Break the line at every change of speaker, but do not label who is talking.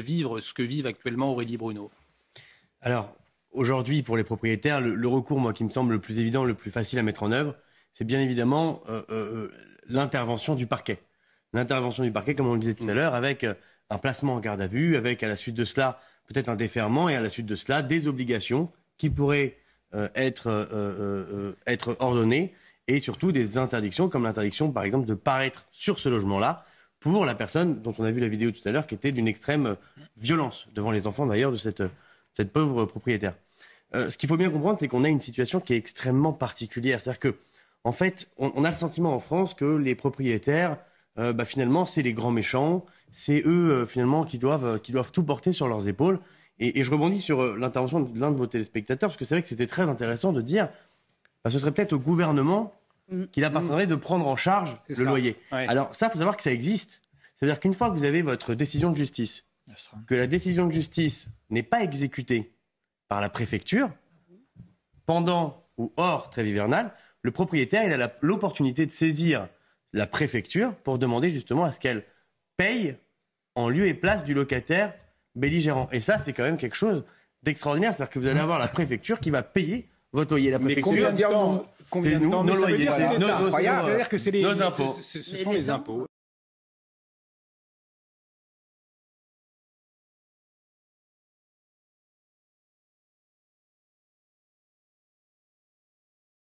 vivre ce que vivent actuellement Aurélie Bruno?
Alors, aujourd'hui, pour les propriétaires, le recours, moi, qui me semble le plus évident, le plus facile à mettre en œuvre, c'est bien évidemment l'intervention du parquet. L'intervention du parquet, comme on le disait tout à l'heure, avec un placement en garde à vue, avec à la suite de cela peut-être un déferment et à la suite de cela des obligations qui pourraient être ordonnées et surtout des interdictions, comme l'interdiction par exemple de paraître sur ce logement-là pour la personne dont on a vu la vidéo tout à l'heure qui était d'une extrême violence devant les enfants d'ailleurs de cette pauvre propriétaire. Ce qu'il faut bien comprendre, c'est qu'on a une situation qui est extrêmement particulière. C'est-à-dire que, en fait, on a le sentiment en France que les propriétaires, finalement, c'est les grands méchants, c'est eux, finalement, qui doivent tout porter sur leurs épaules. Et je rebondis sur l'intervention de l'un de vos téléspectateurs, parce que c'est vrai que c'était très intéressant de dire, ce serait peut-être au gouvernement qu'il appartiendrait de prendre en charge le loyer. Ouais. Alors ça, il faut savoir que ça existe. C'est-à-dire qu'une fois que vous avez votre décision de justice, que la décision de justice n'est pas exécutée par la préfecture, pendant ou hors trêve hivernale, le propriétaire il a l'opportunité de saisir la préfecture pour demander justement à ce qu'elle paye en lieu et place du locataire belligérant. Et ça, c'est quand même quelque chose d'extraordinaire. C'est-à-dire que vous allez avoir la préfecture qui va payer votre loyer. La préfecture,
mais combien de temps,
nos loyers,
c'est-à-dire que c'est
nos impôts.
Ce sont les impôts.